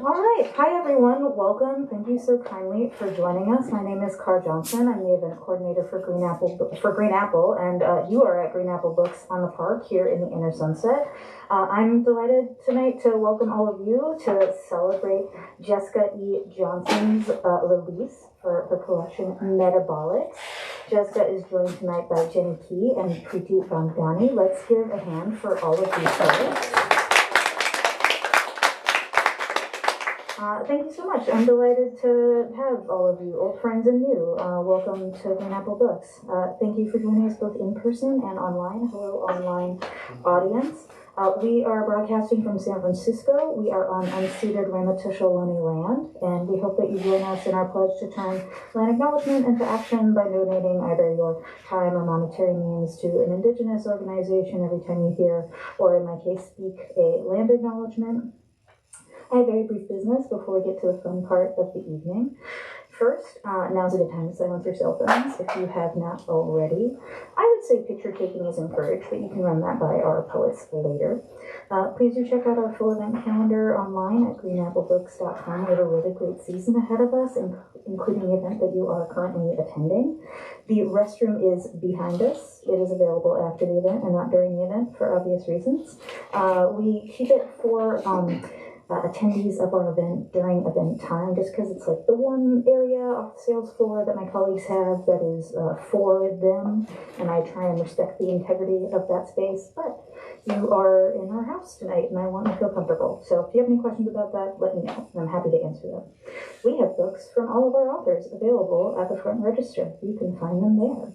All right. Hi, everyone. Welcome. Thank you so kindly for joining us. My name is Cara Johnson. I'm the event coordinator for Green Apple, and you are at Green Apple Books on the Park here in the Inner Sunset. I'm delighted tonight to welcome all of you to celebrate Jessica E. Johnson's release for her collection Metabolics. Jessica is joined tonight by Jenny Key and Preeti Vangani. Let's give a hand for all of these folks. Thank you so much. I'm delighted to have all of you, old friends and new. Welcome to Green Apple Books. Thank you for joining us both in person and online. Hello, online audience. We are broadcasting from San Francisco. We are on unceded Ramaytush-Ohlone land, and we hope that you join us in our pledge to turn land acknowledgement into action by donating either your time or monetary means to an indigenous organization every time you hear, or in my case, speak a land acknowledgement. I have very brief business before we get to the fun part of the evening. First, now's a good time to silence your cell phones if you have not already. I would say picture taking is encouraged, but you can run that by our poets later. Please do check out our full event calendar online at greenapplebooks.com. We have a really great season ahead of us, including the event that you are currently attending. The restroom is behind us. It is available after the event and not during the event for obvious reasons. We keep it for attendees of our event during event time, just because it's like the one area off the sales floor that my colleagues have that is for them, and I try and respect the integrity of that space. But you are in our house tonight, and I want to feel comfortable. So if you have any questions about that, let me know, and I'm happy to answer them. We have books from all of our authors available at the front register. You can find them there.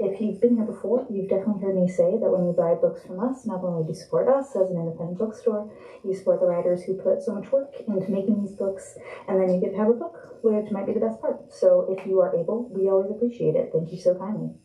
If you've been here before, you've definitely heard me say that when you buy books from us, not only do you support us as an independent bookstore, you support the writers who put so much work into making these books, and then you get to have a book, which might be the best part. So if you are able, we always appreciate it. Thank you so kindly.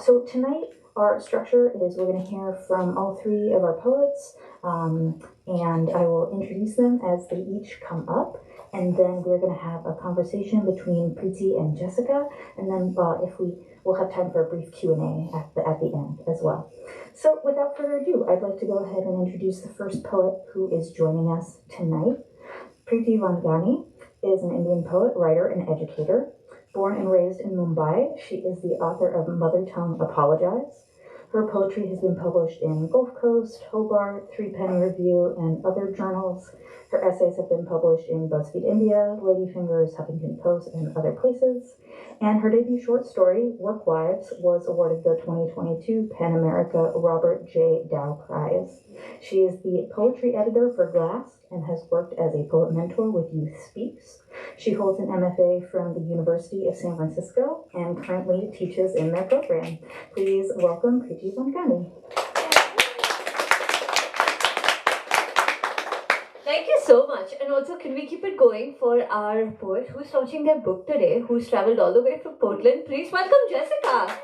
So tonight, our structure is we're going to hear from all three of our poets, and I will introduce them as they each come up. And then we're going to have a conversation between Preeti and Jessica, and then we'll have time for a brief Q&A at the end as well. So without further ado, I'd like to go ahead and introduce the first poet who is joining us tonight. Preeti Vangani is an Indian poet, writer, and educator. Born and raised in Mumbai, she is the author of Mother Tongue Apologize. Her poetry has been published in Gulf Coast, Hobart, Three Penny Review, and other journals. Her essays have been published in BuzzFeed India, Ladyfingers, Huffington Post, and other places. And her debut short story, Work Wives, was awarded the 2022 PEN America Robert J. Dow Prize. She is the poetry editor for Glass and has worked as a poet mentor with Youth Speaks. She holds an MFA from the University of San Francisco and currently teaches in their program. Please welcome Preeti Vangani. Thank you so much. And also, can we keep it going for our poet who's launching their book today, who's traveled all the way from Portland? Please welcome Jessica.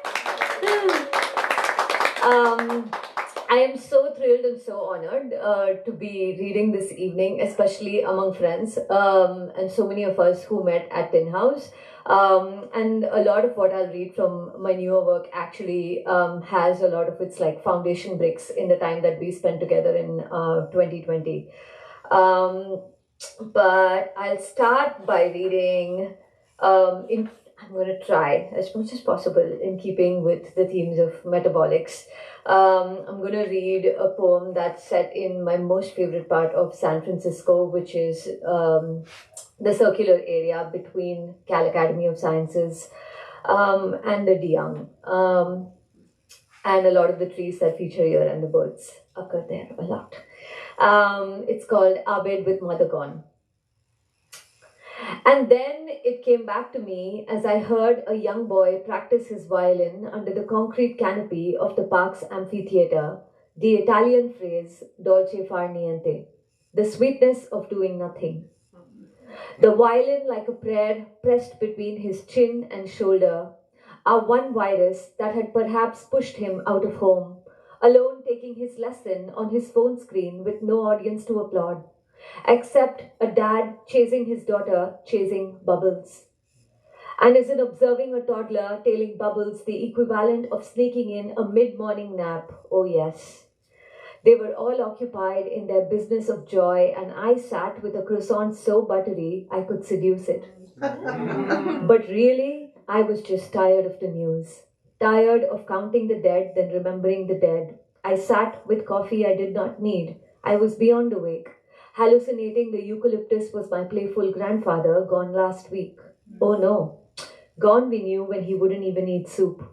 I am so thrilled and so honored to be reading this evening, especially among friends, and so many of us who met at Tin House. And a lot of what I'll read from my newer work actually has a lot of its like foundation bricks in the time that we spent together in 2020. But I'll start by reading, I'm going to try as much as possible in keeping with the themes of metabolics. I'm going to read a poem that's set in my most favorite part of San Francisco, which is the circular area between Cal Academy of Sciences and the DeYoung. And a lot of the trees that feature here and the birds occur there a lot. It's called Abed with Mother Gone. And then it came back to me as I heard a young boy practice his violin under the concrete canopy of the park's amphitheater, the Italian phrase dolce far niente, the sweetness of doing nothing. The violin like a prayer pressed between his chin and shoulder, our one virus that had perhaps pushed him out of home, alone taking his lesson on his phone screen with no audience to applaud, except a dad chasing his daughter, chasing bubbles. And isn't observing a toddler tailing bubbles the equivalent of sneaking in a mid-morning nap? Oh yes. They were all occupied in their business of joy, and I sat with a croissant so buttery I could seduce it. But really, I was just tired of the news. Tired of counting the dead, then remembering the dead. I sat with coffee I did not need. I was beyond awake, hallucinating the eucalyptus was my playful grandfather gone last week. Oh no, gone we knew when he wouldn't even eat soup.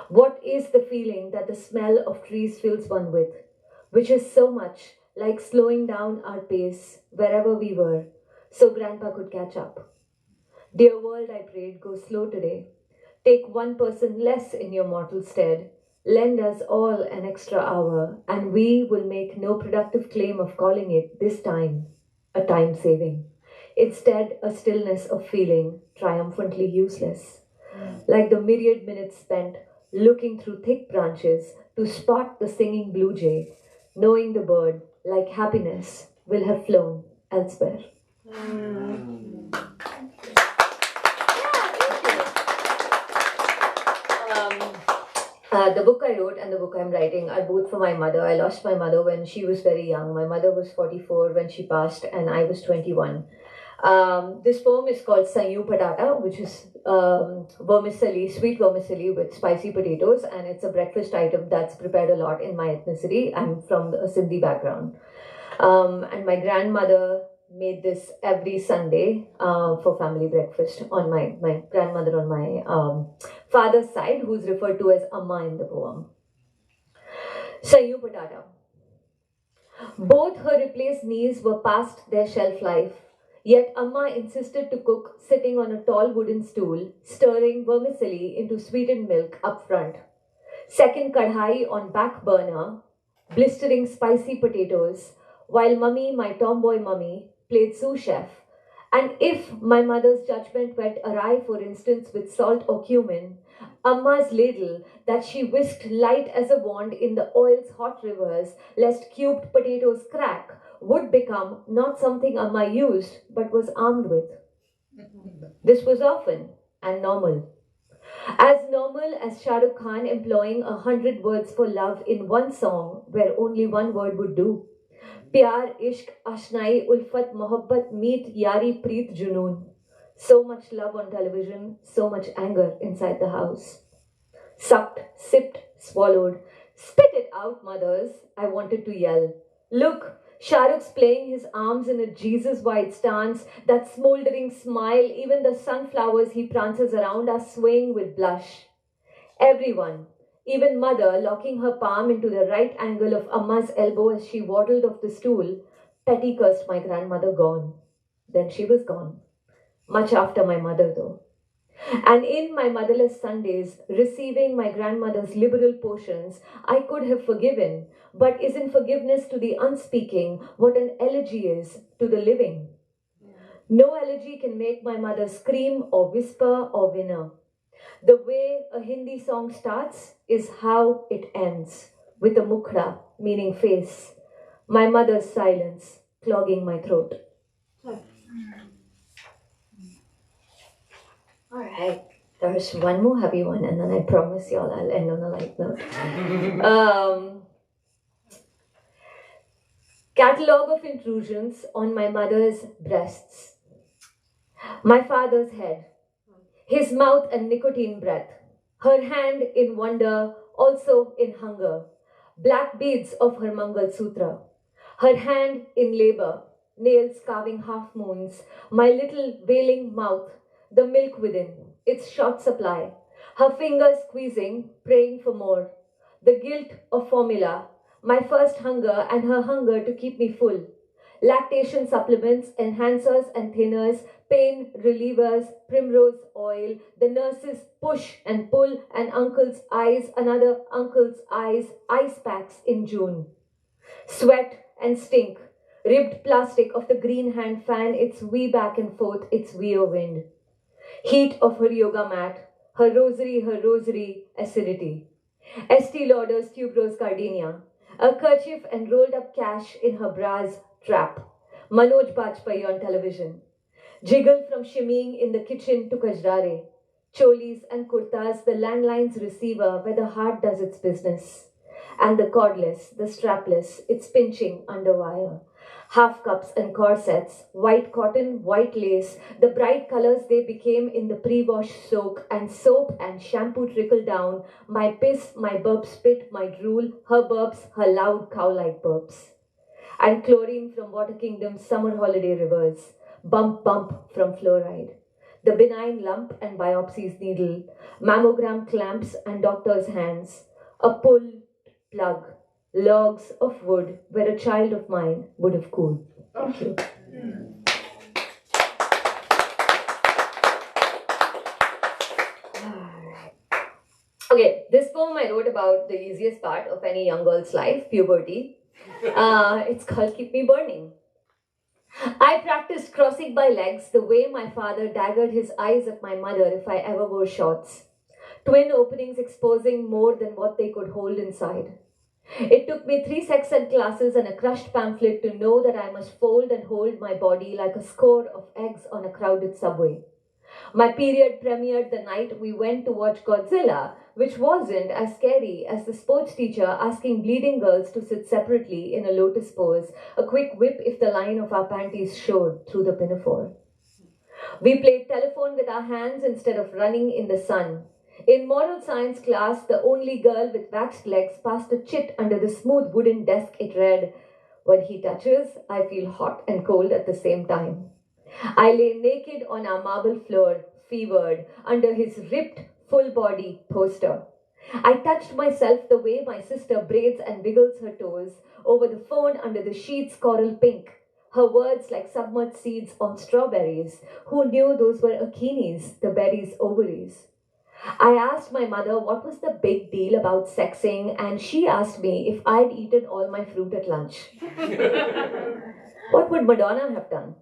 What is the feeling that the smell of trees fills one with, which is so much like slowing down our pace wherever we were, so Grandpa could catch up? Dear world, I prayed, go slow today. Take one person less in your mortal stead. Lend us all an extra hour, and we will make no productive claim of calling it, this time, a time saving. Instead, a stillness of feeling, triumphantly useless. Like the myriad minutes spent looking through thick branches to spot the singing blue jay, knowing the bird, like happiness, will have flown elsewhere. The book I wrote and the book I'm writing are both for my mother. I lost my mother when she was very young. My mother was 44 when she passed, and I was 21. This poem is called Sanyu Patata, which is vermicelli, sweet vermicelli with spicy potatoes, and it's a breakfast item that's prepared a lot in my ethnicity. I'm from a Sindhi background. And my grandmother made this every Sunday for family breakfast on my grandmother on my father's side, who's referred to as Amma in the poem. Sayu Patata. Both her replaced knees were past their shelf life, yet Amma insisted to cook sitting on a tall wooden stool, stirring vermicelli into sweetened milk up front. Second kadhai on back burner, blistering spicy potatoes, while mummy, my tomboy mummy, played sous chef. And if my mother's judgment went awry, for instance, with salt or cumin, Amma's ladle that she whisked light as a wand in the oil's hot rivers, lest cubed potatoes crack, would become not something Amma used, but was armed with. This was often and normal. As normal as Shah Rukh Khan employing 100 words for love in one song where only one word would do. Pyar, ishq, ashnai, ulfat, mohabbat, meet, yari, preet, junoon. So much love on television, so much anger inside the house. Sucked, sipped, swallowed. Spit it out, mothers, I wanted to yell. Look, Shah Rukh's playing his arms in a Jesus-wide stance, that smoldering smile, even the sunflowers he prances around are swaying with blush. Everyone, even mother, locking her palm into the right angle of Amma's elbow as she waddled off the stool, petty cursed my grandmother gone. Then she was gone. Much after my mother, though. And in my motherless Sundays, receiving my grandmother's liberal portions, I could have forgiven. But isn't forgiveness to the unspeaking what an elegy is to the living? No elegy can make my mother scream or whisper or winner. The way a Hindi song starts is how it ends, with a mukhra, meaning face. My mother's silence clogging my throat. All right, there's one more heavy one, and then I promise y'all I'll end on a light note. Catalogue of intrusions on my mother's breasts. My father's head, his mouth a nicotine breath, her hand in wonder, also in hunger, black beads of her Mangal Sutra, her hand in labor, nails carving half moons, my little wailing mouth, the milk within, its short supply, her fingers squeezing, praying for more, the guilt of formula, my first hunger and her hunger to keep me full, lactation supplements, enhancers and thinners, pain relievers, primrose oil, the nurses push and pull, and uncle's eyes, another uncle's eyes, ice packs in June. Sweat and stink, ribbed plastic of the green hand fan its wee back and forth, its wee wind. Heat of her yoga mat, her rosary, acidity. Estee Lauder's tuberose gardenia, a kerchief and rolled up cash in her bra's trap. Manoj Bajpayee on television. Jiggle from shimmying in the kitchen to kajrare. Cholis and kurtas, the landline's receiver where the heart does its business. And the cordless, the strapless, it's pinching under wire. Half cups and corsets, white cotton, white lace, the bright colors they became in the pre-wash soap and shampoo trickle down, my piss, my burp spit, my drool, her burps, her loud cow-like burps. And chlorine from Water Kingdom's summer holiday rivers, bump bump from fluoride. The benign lump and biopsy's needle, mammogram clamps and doctor's hands, a pull plug, logs of wood where a child of mine would have cooled. Thank you. Okay, this poem I wrote about the easiest part of any young girl's life, puberty. It's called Keep Me Burning. I practiced crossing my legs the way my father daggered his eyes at my mother if I ever wore shorts. Twin openings exposing more than what they could hold inside. It took me 3 sex ed classes and a crushed pamphlet to know that I must fold and hold my body like a score of eggs on a crowded subway. My period premiered the night we went to watch Godzilla, which wasn't as scary as the sports teacher asking bleeding girls to sit separately in a lotus pose, a quick whip if the line of our panties showed through the pinafore. We played telephone with our hands instead of running in the sun. In moral science class, the only girl with waxed legs passed a chit under the smooth wooden desk. It read, "When he touches, I feel hot and cold at the same time." I lay naked on our marble floor, fevered, under his ripped, full-body poster. I touched myself the way my sister braids and wiggles her toes, over the phone under the sheets coral pink. Her words like submerged seeds on strawberries. Who knew those were achenes, the berry's ovaries? I asked my mother what was the big deal about sexing, and she asked me if I'd eaten all my fruit at lunch. What would Madonna have done?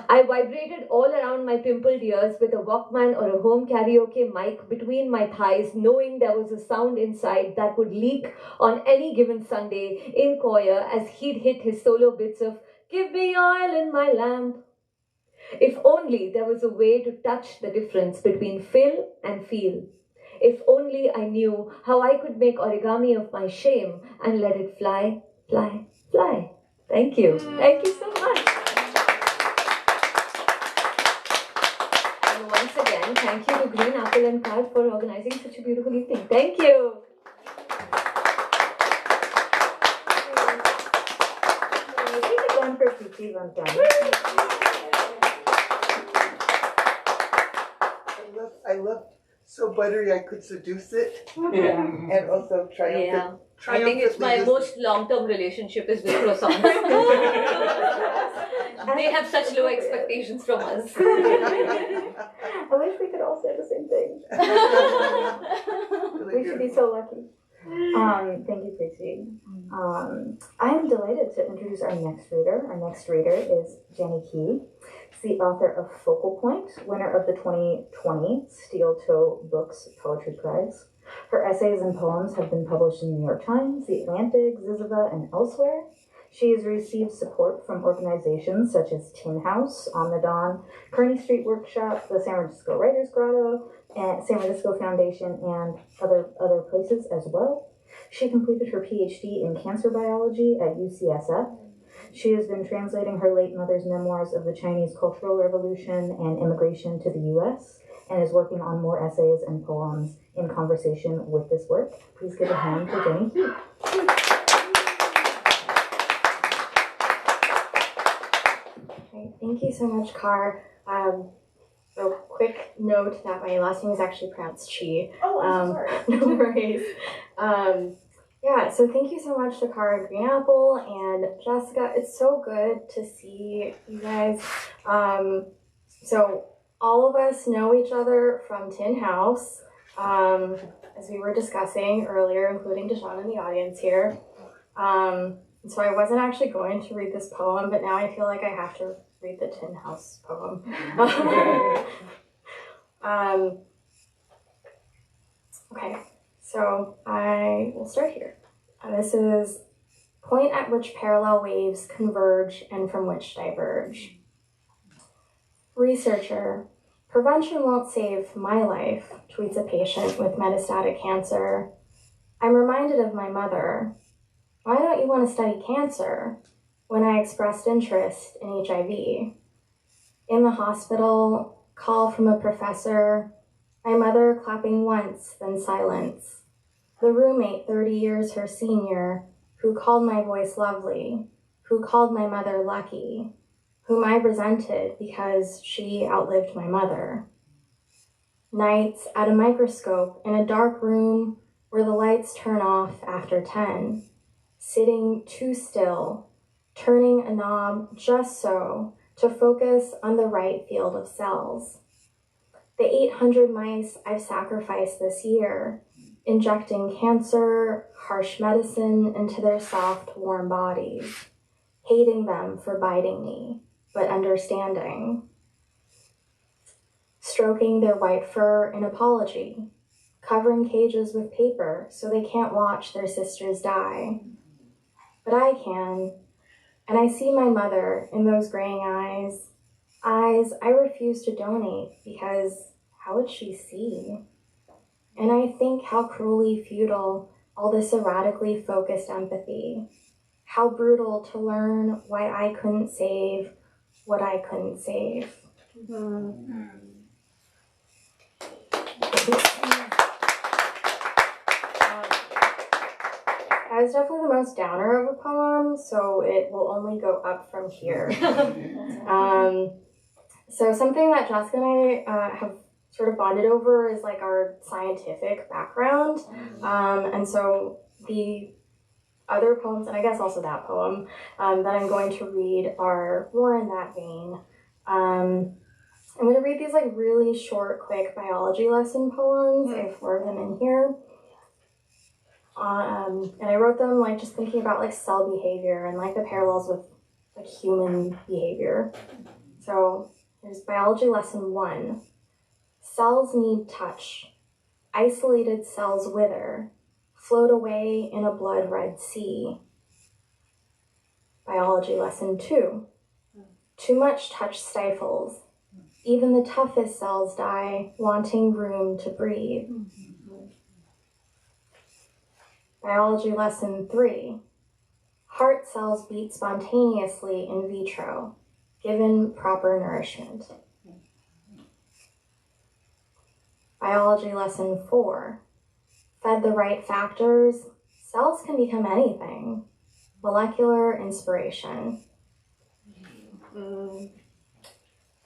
I vibrated all around my pimpled ears with a Walkman or a home karaoke mic between my thighs, knowing there was a sound inside that would leak on any given Sunday in choir as he'd hit his solo bits of "Give me oil in my lamp." If only there was a way to touch the difference between fill and feel. If only I knew how I could make origami of my shame and let it fly, fly, fly. Thank you. Thank you so much. And once again, thank you to Green Apple and Card for organizing such a beautiful evening. Thank you. Take one for Preeti Vangani. I love so buttery I could seduce it, Yeah. and also triumphant. I think it's my most long-term relationship is with croissants. They have such low expectations from us. I wish we could all say the same thing. Really We should be so lucky. Thank you, Preeti. I'm delighted to introduce our next reader. Our next reader is Jenny Key. She's the author of Focal Point, winner of the 2020 Steel Toe Books Poetry Prize. Her essays and poems have been published in the New York Times, The Atlantic, Ziziva, and elsewhere. She has received support from organizations such as Tin House, On the Dawn, Kearney Street Workshop, the San Francisco Writers Grotto, and San Francisco Foundation, and other places as well. She completed her PhD in cancer biology at UCSF. She has been translating her late mother's memoirs of the Chinese Cultural Revolution and immigration to the U.S., and is working on more essays and poems in conversation with this work. Please give a hand to Jenny Key. Great. Thank you so much, Car. A quick note that my last name is actually pronounced Chi. Oh, I'm so sorry. No worries. Yeah, so thank you so much to Cara Green Apple and Jessica. It's so good to see you guys. So all of us know each other from Tin House, as we were discussing earlier, including Deshawn in the audience here. So I wasn't actually going to read this poem, but now I feel like I have to read the Tin House poem. Okay, so I will start here. This is point at which parallel waves converge and from which diverge. Researcher, prevention won't save my life, tweets a patient with metastatic cancer. I'm reminded of my mother. Why don't you want to study cancer? When I expressed interest in HIV. In the hospital, call from a professor, my mother clapping once, then silence. The roommate 30 years her senior, who called my voice lovely, who called my mother lucky, whom I resented because she outlived my mother. Nights at a microscope in a dark room where the lights turn off after 10, sitting too still, turning a knob just so to focus on the right field of cells. The 800 mice I've sacrificed this year, injecting cancer, harsh medicine into their soft, warm bodies, hating them for biting me, but understanding. Stroking their white fur in apology, covering cages with paper so they can't watch their sisters die. But I can, and I see my mother in those graying eyes I refuse to donate because how would she see? And I think how cruelly futile all this erratically focused empathy, how brutal to learn why I couldn't save what I couldn't save. That was definitely the most downer of a poem, so it will only go up from here. So something that Jessica and I have sort of bonded over is like our scientific background. And so the other poems, and I guess also that poem, that I'm going to read are more in that vein. I'm going to read these like really short, quick biology lesson poems. I have 4 of them in here. And I wrote them like just thinking about like cell behavior and like the parallels with like human behavior. So here's biology lesson 1. Cells need touch. Isolated cells wither, float away in a blood-red sea. Biology lesson 2. Too much touch stifles. Even the toughest cells die, wanting room to breathe. Biology lesson 3. Heart cells beat spontaneously in vitro, given proper nourishment. Biology lesson 4. Fed the right factors, cells can become anything. Molecular inspiration. And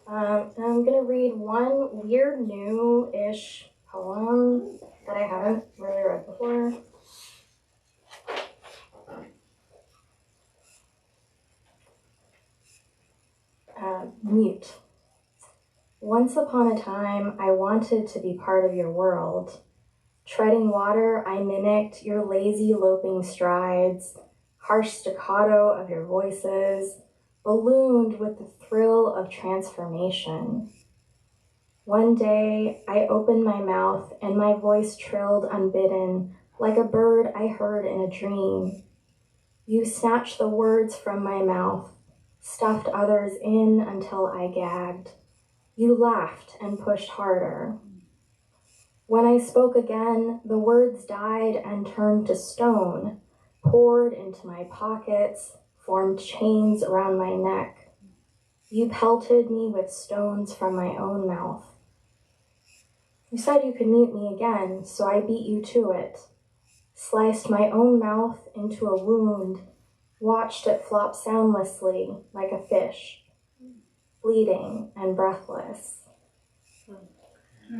I'm going to read one weird new-ish poem that I haven't really read before. Mute. Once upon a time, I wanted to be part of your world. Treading water, I mimicked your lazy loping strides, harsh staccato of your voices, ballooned with the thrill of transformation. One day, I opened my mouth and my voice trilled unbidden, like a bird I heard in a dream. You snatched the words from my mouth, stuffed others in until I gagged. You laughed and pushed harder. When I spoke again, the words died and turned to stone, poured into my pockets, formed chains around my neck. You pelted me with stones from my own mouth. You said you could mute me again, so I beat you to it, sliced my own mouth into a wound, watched it flop soundlessly like a fish, bleeding and breathless. I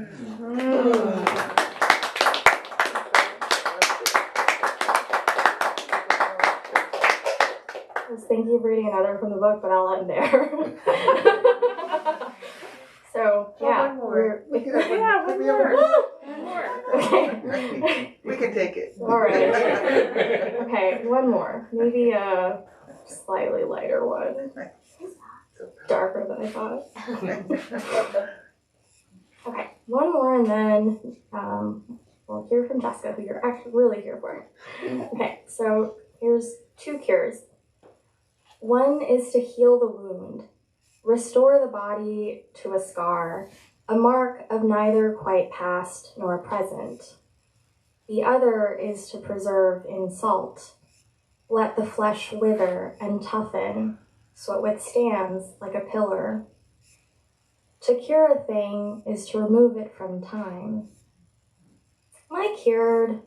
was thinking of reading another from the book, but I'll end there. So, yeah. One more. We can have one more. One more. Okay. We can take it. All right. Okay, one more. Maybe a slightly lighter one. Darker than I thought. Okay, one more and then we'll hear from Jessica, who you're actually really here for. Okay, so here's 2 cures. One is to heal the wound, restore the body to a scar, a mark of neither quite past nor present. The other is to preserve in salt. Let the flesh wither and toughen, so it withstands like a pillar. To cure a thing is to remove it from time. Am I cured?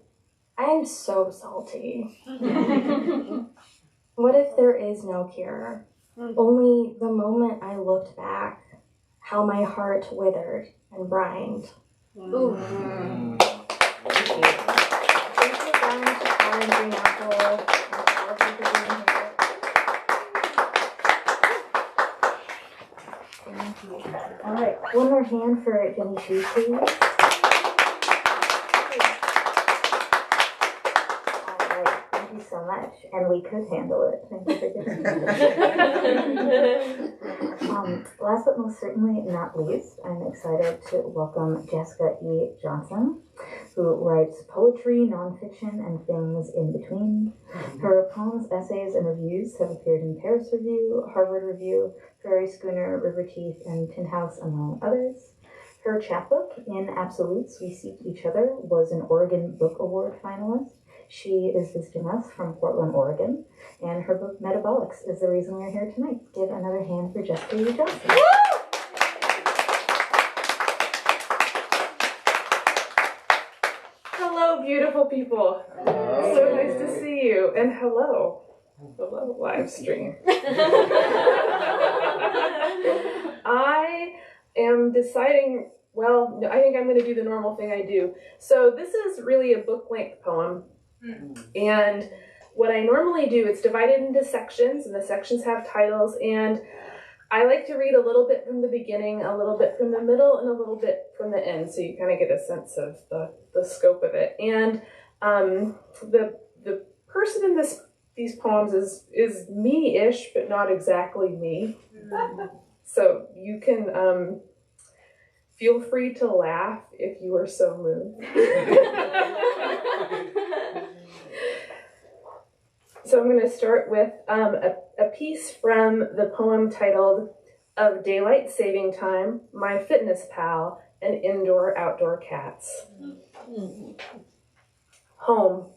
I am so salty. What if there is no cure? Only the moment I looked back, how my heart withered and brined. Ooh. Thank you again to Karen Green Apple and all of you for being here. Thank you. All right, one more hand for Jenny Chu, please. All right, thank you so much. And we could handle it. Thank you for giving me last but most certainly not least, I'm excited to welcome Jessica E. Johnson, who writes poetry, nonfiction, and things in between. Her poems, essays, and reviews have appeared in Paris Review, Harvard Review, Prairie Schooner, River Teeth, and Tin House, among others. Her chapbook, In Absolutes We Seek Each Other, was an Oregon Book Award finalist. She is visiting us from Portland, Oregon, and her book, Metabolics, is the reason we're here tonight. Give another hand for Jessica E. Johnson. Hello, beautiful people. Hello. So nice to see you. And hello live stream. I am deciding, well, I think I'm going to do the normal thing I do. So this is really a book-length poem. And what I normally do, it's divided into sections, and the sections have titles, and I like to read a little bit from the beginning, a little bit from the middle, and a little bit from the end, so you kind of get a sense of the scope of it. And the person in these poems is me-ish, but not exactly me. So you can feel free to laugh if you are so moved. So I'm going to start with a piece from the poem titled Of Daylight Saving Time, My Fitness Pal, and Indoor-Outdoor Cats. Home.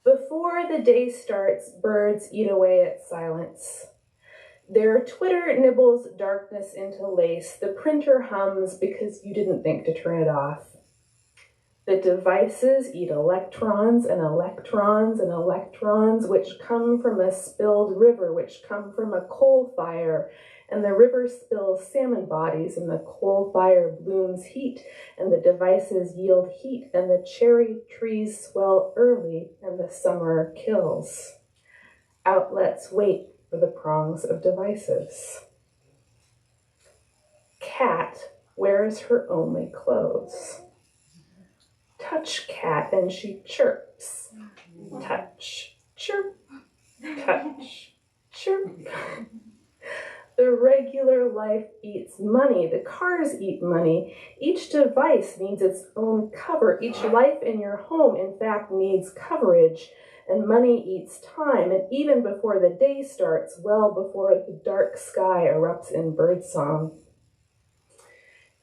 Before the day starts, birds eat away at silence. Their twitter nibbles darkness into lace. The printer hums because you didn't think to turn it off. The devices eat electrons and electrons and electrons, which come from a spilled river, which come from a coal fire. And the river spills salmon bodies, and the coal fire blooms heat, and the devices yield heat, and the cherry trees swell early, and the summer kills. Outlets wait for the prongs of devices. Cat wears her only clothes. Touch cat and she chirps. Touch, chirp, touch, chirp. The regular life eats money. The cars eat money. Each device needs its own cover. Each life in your home, in fact, needs coverage. And money eats time. And even before the day starts, well before the dark sky erupts in birdsong.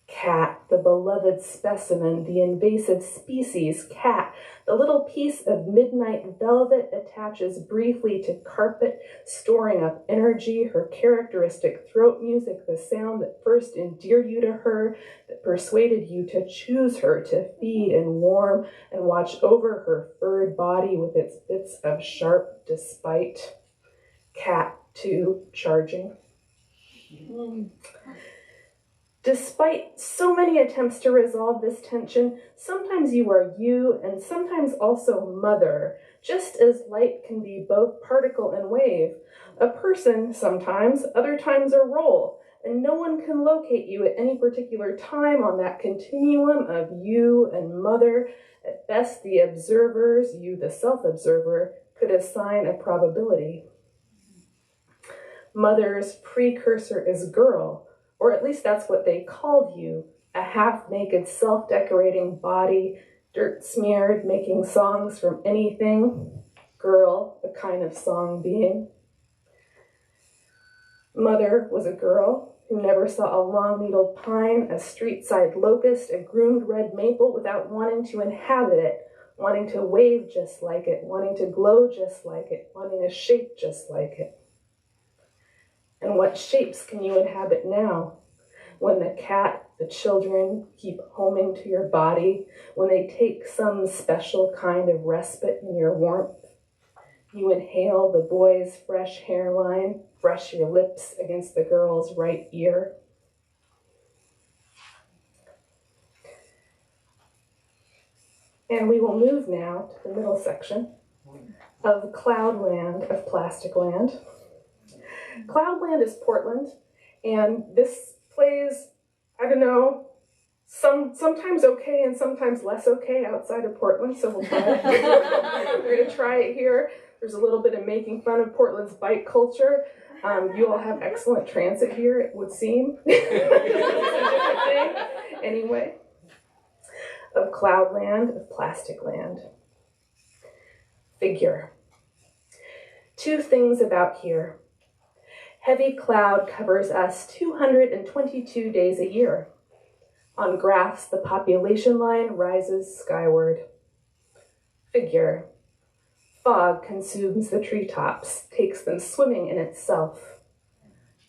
Cat, the beloved specimen, the invasive species, cat, the little piece of midnight velvet attaches briefly to carpet, storing up energy, her characteristic throat music, the sound that first endeared you to her, that persuaded you to choose her, to feed and warm and watch over her furred body with its bits of sharp despite. Cat, too, charging. Despite so many attempts to resolve this tension, sometimes you are you and sometimes also mother, just as light can be both particle and wave. A person sometimes, other times a role, and no one can locate you at any particular time on that continuum of you and mother. At best, the observers, you the self-observer, could assign a probability. Mother's precursor is girl, or at least that's what they called you, a half-naked, self-decorating body, dirt-smeared, making songs from anything. Girl, a kind of song being. Mother was a girl who never saw a long-needled pine, a street-side locust, a groomed red maple without wanting to inhabit it, wanting to wave just like it, wanting to glow just like it, wanting a shape just like it. And what shapes can you inhabit now? When the cat, the children keep homing to your body, when they take some special kind of respite in your warmth, you inhale the boy's fresh hairline, brush your lips against the girl's right ear. And we will move now to the middle section of Cloudland of Plastic Land. Cloudland is Portland, and this plays, I don't know, sometimes okay and sometimes less okay outside of Portland, so we'll try it. We're going to try it here. There's a little bit of making fun of Portland's bike culture. You all have excellent transit here, it would seem. Anyway, of Cloudland, of Plastic Land. Figure. Two things about here. Heavy cloud covers us 222 days a year. On graphs, the population line rises skyward. Figure. Fog consumes the treetops, takes them swimming in itself.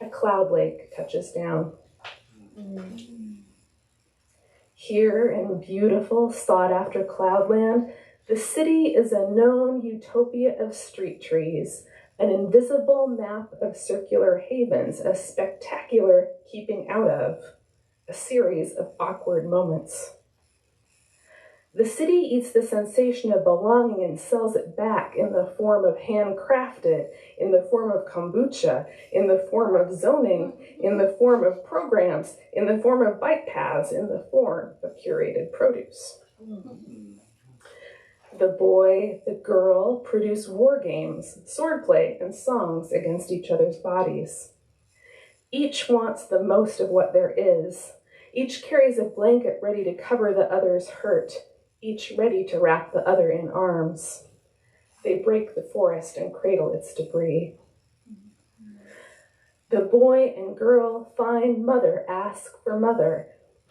A cloud lake touches down. Here in beautiful, sought-after Cloudland, the city is a known utopia of street trees, an invisible map of circular havens, a spectacular keeping out of, a series of awkward moments. The city eats the sensation of belonging and sells it back in the form of handcrafted, in the form of kombucha, in the form of zoning, in the form of programs, in the form of bike paths, in the form of curated produce. The boy, the girl produce war games, swordplay, and songs against each other's bodies. Each wants the most of what there is. Each carries a blanket ready to cover the other's hurt, each ready to wrap the other in arms. They break the forest and cradle its debris. The boy and girl find mother, ask for mother,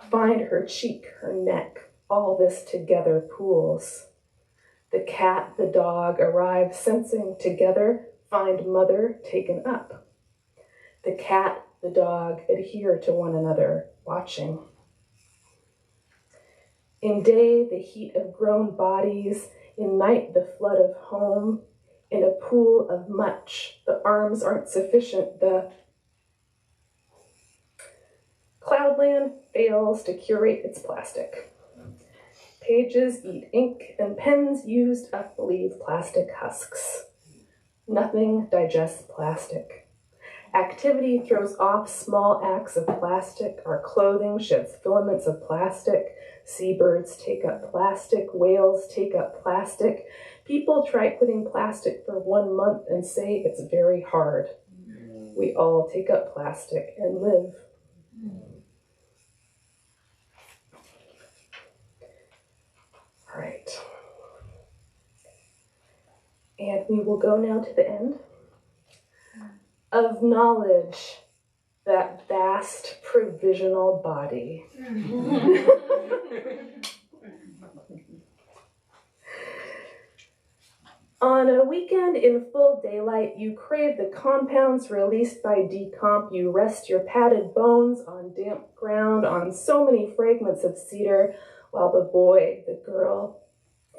find her cheek, her neck, all this together pools. The cat, the dog arrive sensing together, find mother taken up. The cat, the dog adhere to one another, watching. In day, the heat of grown bodies, in night, the flood of home, in a pool of much, the arms aren't sufficient, the Cloudland fails to curate its plastic. Pages eat ink, and pens used up leave plastic husks. Nothing digests plastic. Activity throws off small acts of plastic. Our clothing sheds filaments of plastic. Seabirds take up plastic. Whales take up plastic. People try quitting plastic for 1 month and say it's very hard. We all take up plastic and live. All right. And we will go now to the end. Of knowledge, that vast provisional body. On a weekend in full daylight, you crave the compounds released by decomp. You rest your padded bones on damp ground, on so many fragments of cedar, while the boy, the girl,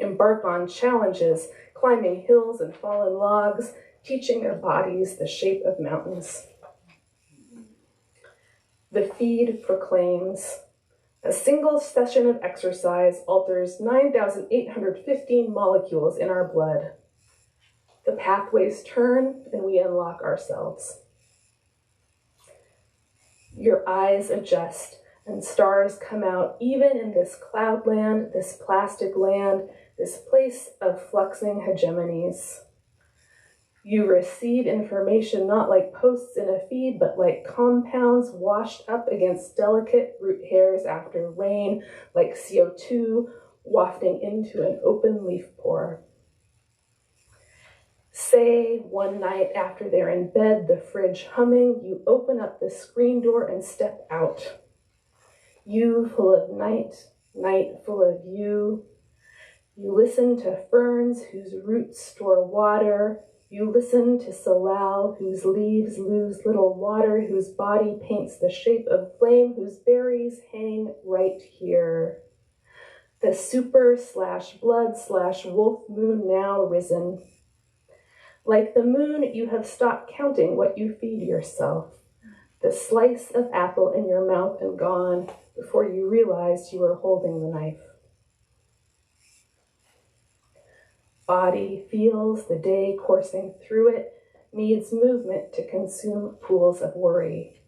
embark on challenges, climbing hills and fallen logs, teaching their bodies the shape of mountains. The feed proclaims, a single session of exercise alters 9,815 molecules in our blood. The pathways turn and we unlock ourselves. Your eyes adjust and stars come out even in this cloudland, this plastic land, this place of fluxing hegemonies. You receive information not like posts in a feed, but like compounds washed up against delicate root hairs after rain, like CO2 wafting into an open leaf pore. Say one night after they're in bed, the fridge humming, you open up the screen door and step out. You full of night, night full of you. You listen to ferns whose roots store water. You listen to salal whose leaves lose little water, whose body paints the shape of flame, whose berries hang right here. The super/blood/wolf moon now risen. Like the moon, you have stopped counting what you feed yourself. The slice of apple in your mouth and gone before you realized you were holding the knife. Body feels the day coursing through it, needs movement to consume pools of worry.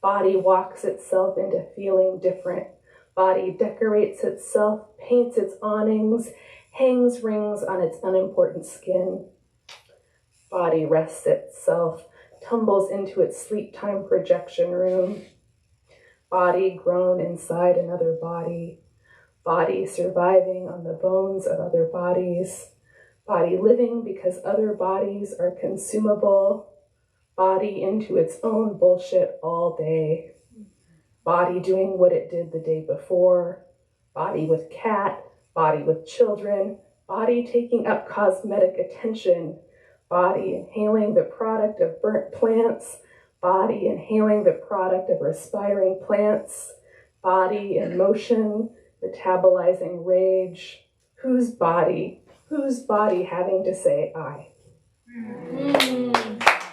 Body walks itself into feeling different. Body decorates itself, paints its awnings, hangs rings on its unimportant skin. Body rests itself, tumbles into its sleep time projection room. Body grown inside another body. Body surviving on the bones of other bodies. Body living because other bodies are consumable. Body into its own bullshit all day. Body doing what it did the day before. Body with cat. Body with children. Body taking up cosmetic attention. Body inhaling the product of burnt plants. Body inhaling the product of respiring plants. Body in motion, metabolizing rage. Whose body? Whose body having to say I?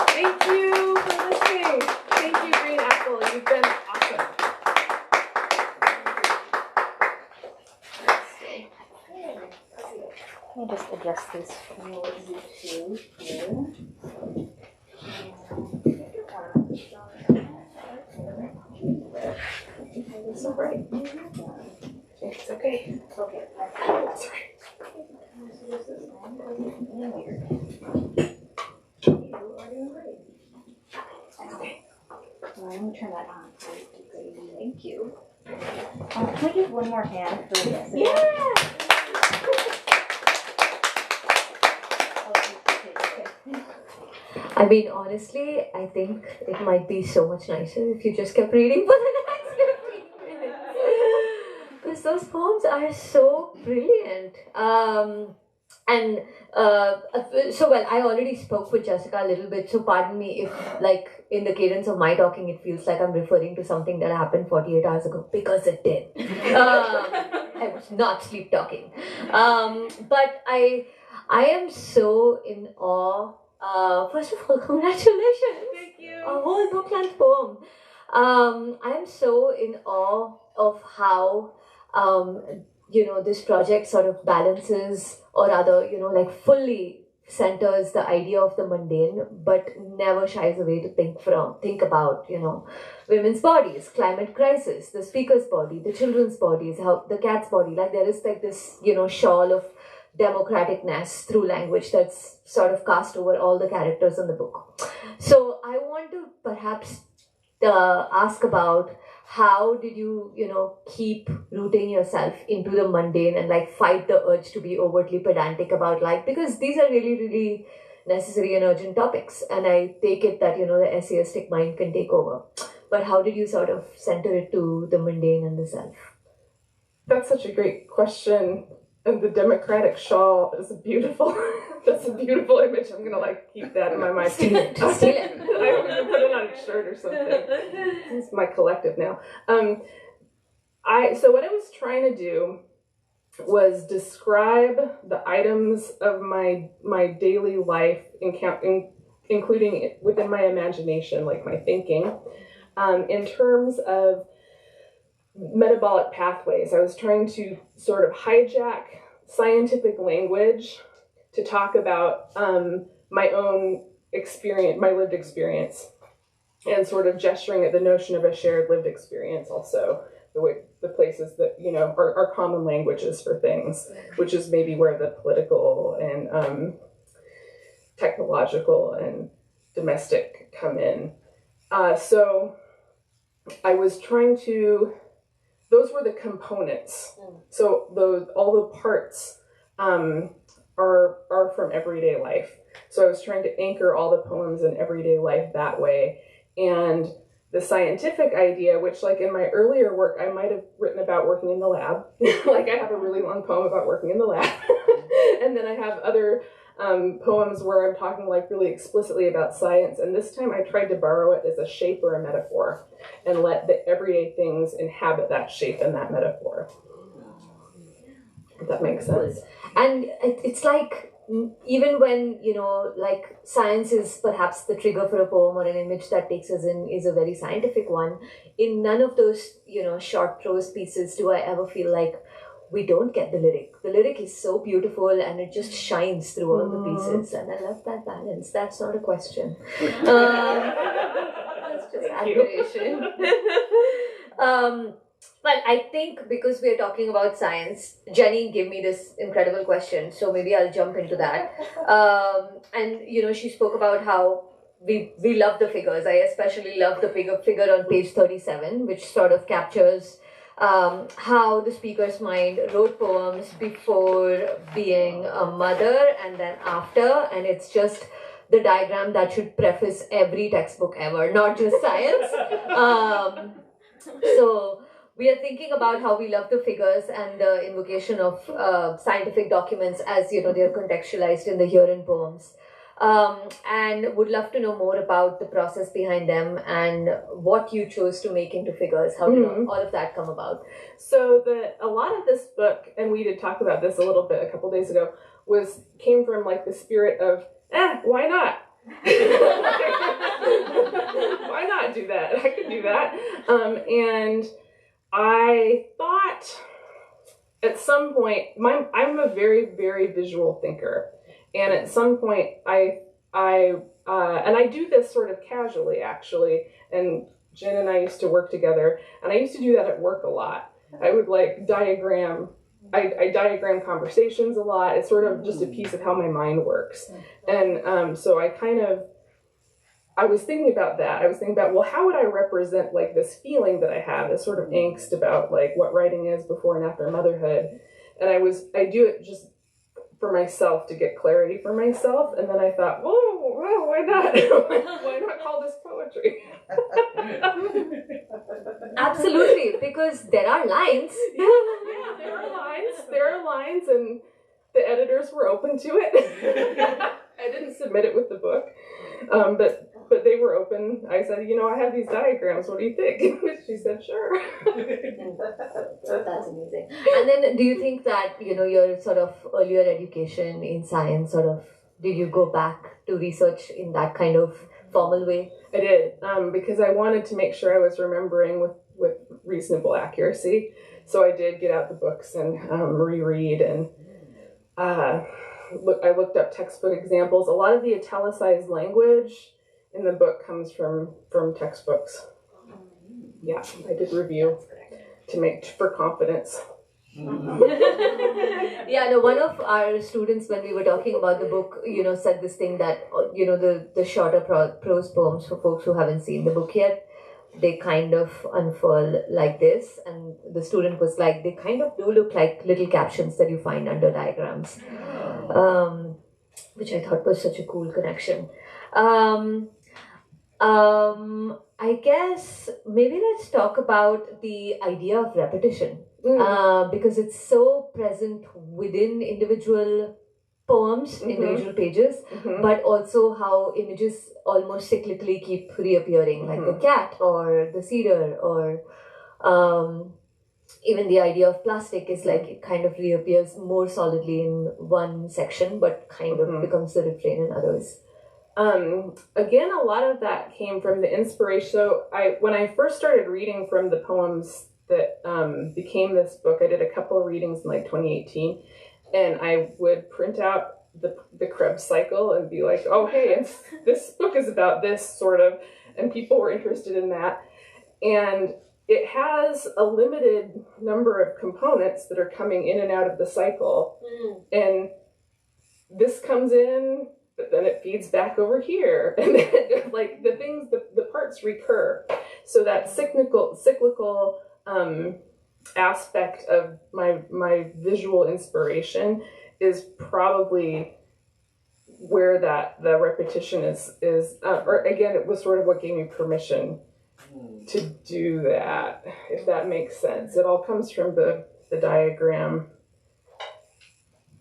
Thank you for listening. Thank you, Green Apple. You've been awesome. Let me just adjust this for you here. It's all right. It's okay. Okay. Sorry. Okay. Well, I'm gonna turn that on. Thank you. Can I give one more hand for this? Yeah! I mean, honestly, I think it might be so much nicer if you just kept reading for the next 15 minutes. Because those poems are so brilliant. I already spoke with Jessica a little bit, so pardon me if, like, in the cadence of my talking, it feels like I'm referring to something that happened 48 hours ago, because it did. I was not sleep talking. But I am so in awe. First of all, congratulations! Thank you. A whole book-length poem. I'm so in awe of how, this project sort of balances, or rather, fully centers the idea of the mundane, but never shies away to think about, women's bodies, climate crisis, the speaker's body, the children's bodies, how the cat's body. Like, there is like this, shawl of democraticness through language that's sort of cast over all the characters in the book. So I want to perhaps ask about how did you, keep rooting yourself into the mundane and like fight the urge to be overtly pedantic about life, because these are really, really necessary and urgent topics. And I take it that, the essayistic mind can take over. But how did you sort of center it to the mundane and the self? That's such a great question. And the democratic shawl is beautiful. That's a beautiful image. I'm gonna keep that in my mind. Steal it. Steal it. I hope you put it on a shirt or something. It's my collective now. So what I was trying to do was describe the items of my daily life, including within my imagination, like my thinking, in terms of metabolic pathways. I was trying to sort of hijack scientific language to talk about my own experience, my lived experience, and sort of gesturing at the notion of a shared lived experience also, the places that, are common languages for things, which is maybe where the political and technological and domestic come in. So I was trying to, those were the components. So all the parts are from everyday life. So I was trying to anchor all the poems in everyday life that way. And the scientific idea, which like in my earlier work, I might have written about working in the lab. Like I have a really long poem about working in the lab. And then I have other poems where I'm talking like really explicitly about science. And this time I tried to borrow it as a shape or a metaphor and let the everyday things inhabit that shape and that metaphor. If that makes sense. And it's like, even when, like science is perhaps the trigger for a poem or an image that takes us in is a very scientific one, in none of those, short prose pieces do I ever feel like we don't get the lyric. The lyric is so beautiful and it just shines through all the pieces. And I love that balance. That's not a question. That's just admiration. But I think because we're talking about science, Jenny gave me this incredible question, so maybe I'll jump into that. And she spoke about how we love the figures. I especially love the figure on page 37, which sort of captures how the speaker's mind wrote poems before being a mother and then after, and it's just the diagram that should preface every textbook ever, not just science. So we are thinking about how we love the figures and the invocation of scientific documents as they are contextualized in the here-in poems, and would love to know more about the process behind them and what you chose to make into figures. How did all of that come about? So a lot of this book, and we did talk about this a little bit a couple days ago, came from like the spirit of why not? Why not do that? I could do that. And I thought at some point, I'm a very, very visual thinker. And at some point and I do this sort of casually actually, and Jen and I used to work together, and I used to do that at work a lot. I would like diagram conversations a lot. It's sort of just a piece of how my mind works. And so I was thinking about that. I was thinking about, well, how would I represent like this feeling that I have, this sort of angst about like what writing is before and after motherhood. And I do it just for myself to get clarity for myself. And then I thought, whoa, why not? Why not call this poetry? Absolutely, because there are lines. Yeah, there are lines, and the editors were open to it. I didn't submit it with the book, but they were open. I said, I have these diagrams. What do you think? She said, sure. That's amazing. And then do you think that, your sort of earlier education in science did you go back to research in that kind of formal way? I did, because I wanted to make sure I was remembering with reasonable accuracy. So I did get out the books and reread, and I looked up textbook examples. A lot of the italicized language in the book comes from textbooks. Yeah, I did review for confidence. Yeah, no, one of our students, when we were talking about the book, said this thing that, the shorter prose poems, for folks who haven't seen the book yet, they kind of unfurl like this. And the student was like, they kind of do look like little captions that you find under diagrams, which I thought was such a cool connection. I guess maybe let's talk about the idea of repetition, because it's so present within individual poems, individual pages, but also how images almost cyclically keep reappearing, like the cat or the cedar, or even the idea of plastic is like it kind of reappears more solidly in one section, but kind of becomes the refrain in others. Again, a lot of that came from the inspiration. So when I first started reading from the poems that became this book, I did a couple of readings in like 2018, and I would print out the Krebs cycle and be like, oh, hey, this book is about this sort of, and people were interested in that. And it has a limited number of components that are coming in and out of the cycle. And this comes in, but then it feeds back over here, and then like the parts recur. So that cyclical aspect of my visual inspiration is probably where the repetition is or again, it was sort of what gave me permission to do that, if that makes sense. It all comes from the diagram.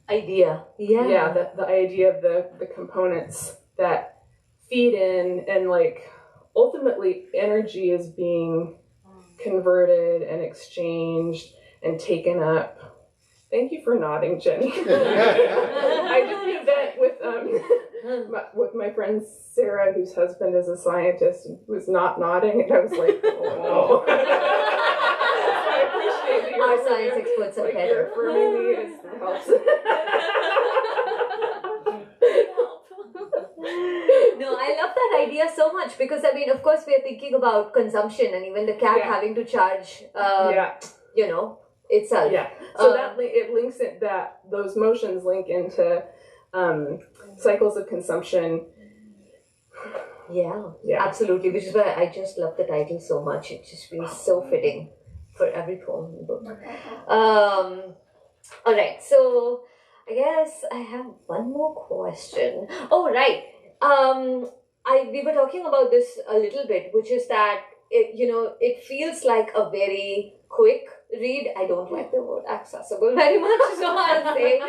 Idea. Yeah. Yeah, the idea of the components that feed in, and like ultimately energy is being converted and exchanged and taken up. Thank you for nodding, Jenny. I just did that with my friend Sarah, whose husband is a scientist, and was not nodding, and I was like, oh. I appreciate that Our science experts are better. You're affirming me, it helps. No, I love that idea so much because I mean, of course, we are thinking about consumption and even the cat having to charge, itself. Yeah. So it links it, that those motions link into cycles of consumption. Yeah, absolutely. Which is why I just love the title so much. It just feels so fitting for every poem in the book. All right. So I guess I have one more question. Oh, right. We were talking about this a little bit, which is that it feels like a very quick read. I don't like the word accessible very much, so I'll say,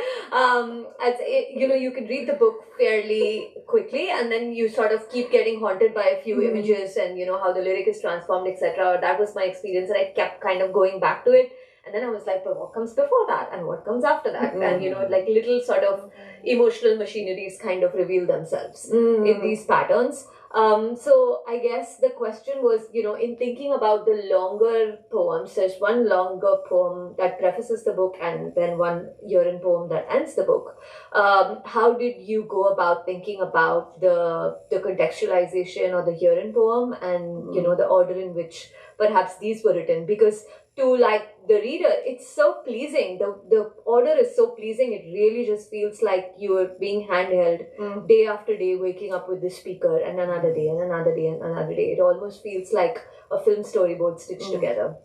you can read the book fairly quickly, and then you sort of keep getting haunted by a few images and how the lyric is transformed, etc. That was my experience, and I kept kind of going back to it. And then I was like, but what comes before that? And what comes after that? And, like little sort of emotional machineries kind of reveal themselves in these patterns. So I guess the question was, in thinking about the longer poems, there's one longer poem that prefaces the book and then one urine poem that ends the book. How did you go about thinking about the contextualization or the urine poem and, the order in which perhaps these were written? Because to like the reader, it's so pleasing. The order is so pleasing. It really just feels like you are being handheld day after day, waking up with the speaker, and another day and another day and another day. It almost feels like a film storyboard stitched together.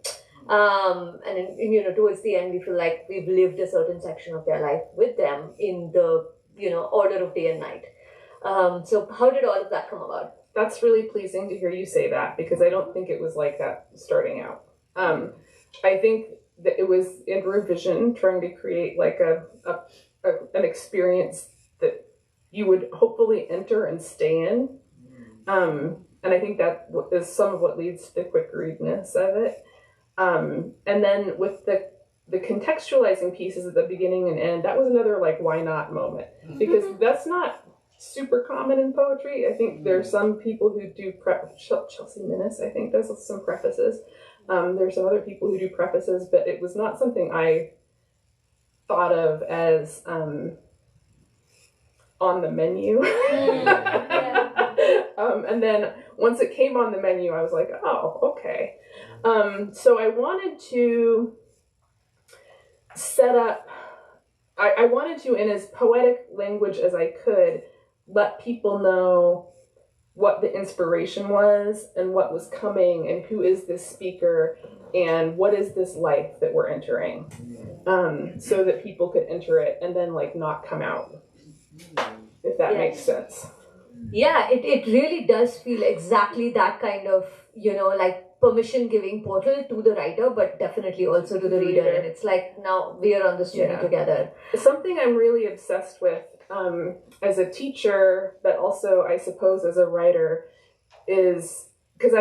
And then, towards the end, we feel like we've lived a certain section of their life with them in the order of day and night. So how did all of that come about? That's really pleasing to hear you say that, because I don't think it was like that starting out. I think that it was in revision, trying to create like an experience that you would hopefully enter and stay in. And I think that is some of what leads to the quick readness of it. And then with the contextualizing pieces at the beginning and end, that was another like why not moment, because that's not super common in poetry. I think there's some people who do Chelsea Minnis, I think, does some prefaces. There's some other people who do prefaces, but it was not something I thought of as on the menu. And then once it came on the menu, I was like, oh, okay. So I wanted to set up, I wanted to, in as poetic language as I could, let people know what the inspiration was and what was coming and who is this speaker and what is this life that we're entering, so that people could enter it and then like not come out, if that makes sense. Yeah, it really does feel exactly that kind of, like permission giving portal to the writer, but definitely also to the reader. And it's like, now we are on this journey together. Something I'm really obsessed with as a teacher, but also I suppose as a writer, is because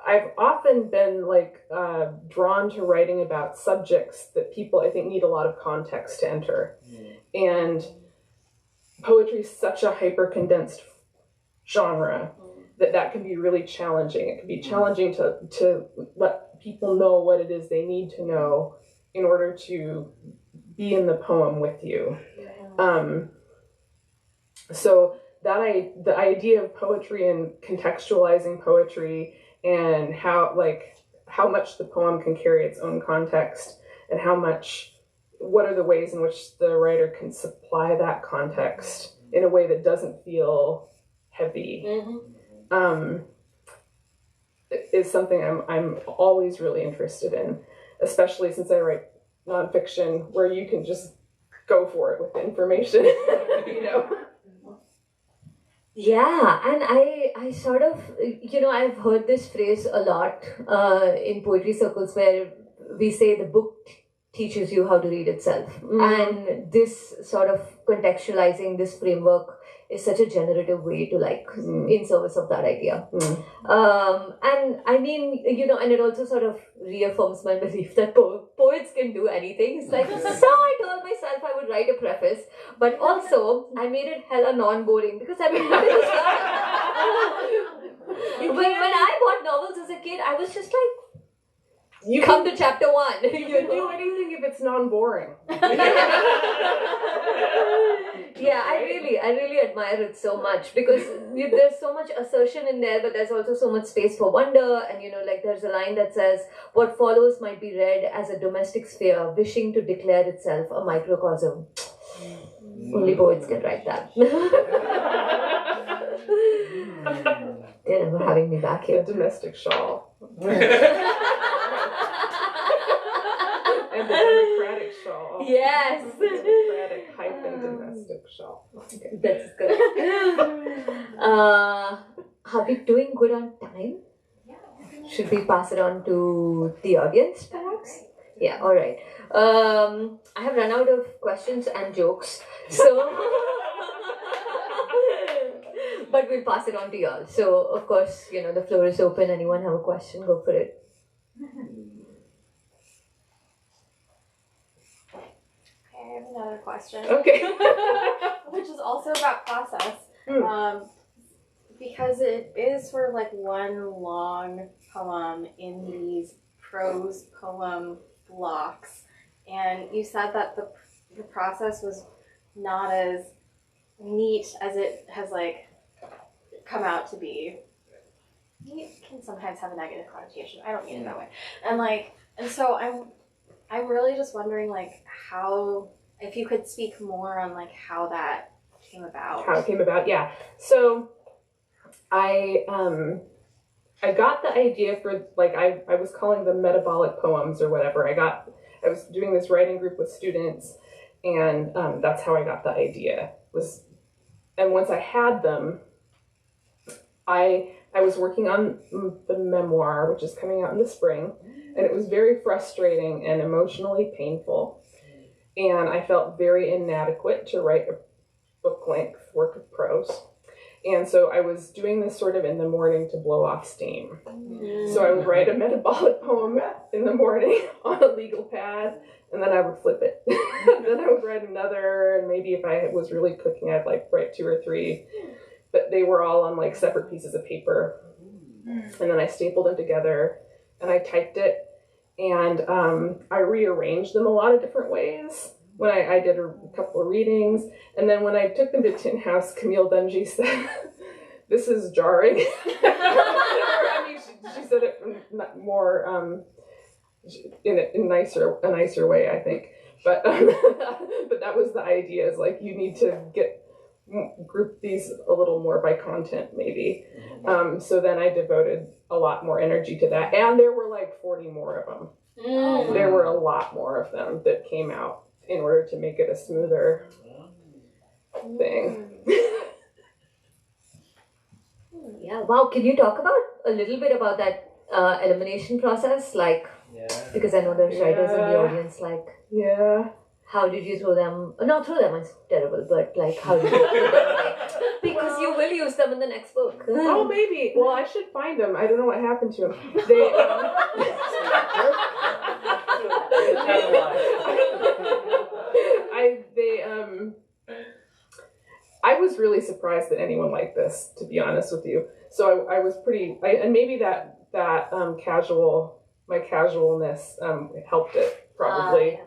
I've often been like drawn to writing about subjects that people I think need a lot of context to enter. And poetry is such a hyper condensed genre that can be really challenging. It can be challenging to let people know what it is they need to know in order to be in the poem with you. So the idea of poetry and contextualizing poetry and how much the poem can carry its own context and what are the ways in which the writer can supply that context in a way that doesn't feel heavy, is something I'm always really interested in, especially since I write nonfiction where you can just go for it with the information, Yeah, and I sort of, I've heard this phrase a lot in poetry circles where we say the book teaches you how to read itself. And this sort of contextualizing this framework is such a generative way to in service of that idea. And I mean, and it also sort of reaffirms my belief that poets can do anything. It's like, so I told myself I would write a preface, but also I made it hella non-boring because I mean, when I bought novels as a kid, I was just like, You come to chapter 1. You can do anything if it's non-boring. Yeah, I really admire it so much because there's so much assertion in there, but there's also so much space for wonder. And there's a line that says, "What follows might be read as a domestic sphere wishing to declare itself a microcosm." Only poets can write that. They're never having me back A here. domestic shawl. And the democratic shawl. Yes. Democratic hyphen domestic shawl. Okay. That's good. Are we doing good on time? Should we pass it on to the audience, perhaps? Yeah, all right. I have run out of questions and jokes, so but we'll pass it on to y'all. So, of course, the floor is open. Anyone have a question? Go for it. I have another question. Okay. Which is also about process. Because it is sort of like one long poem in these prose poem blocks. And you said that the process was not as neat as it has come out to be. Neat can sometimes have a negative connotation. I don't mean it that way. And so I'm really just wondering how, if you could speak more on how that came about. How it came about, yeah. So I got the idea for I was calling them metabolic poems or whatever. I was doing this writing group with students, and that's how I got the idea. And once I had them, I was working on the memoir, which is coming out in the spring, and it was very frustrating and emotionally painful. And I felt very inadequate to write a book-length work of prose. And so I was doing this sort of in the morning to blow off steam. So I would write a metabolic poem in the morning on a legal pad, and then I would flip it. Then I would write another, and maybe if I was really cooking, I'd write 2 or 3. But they were all on separate pieces of paper. And then I stapled them together, and I typed it, and I rearranged them a lot of different ways. When I did a couple of readings, and then when I took them to Tin House, Camille Dungy said, "This is jarring." I mean, she said it more in a nicer way, I think. But but that was the idea. Is you need to group these a little more by content, maybe. So then I devoted a lot more energy to that, and there were 40 more of them. There were a lot more of them that came out in order to make it a smoother thing. Yeah, wow. Can you talk a little bit about that elimination process? Because I know there's writers in the audience, Yeah. how did you throw them? Not throw them, it's terrible, but how did you throw them away? Because you will use them in the next book. Oh, maybe. Well, I should find them. I don't know what happened to them. I was really surprised that anyone liked this, to be honest with you. So I was and maybe that my casualness helped it, probably.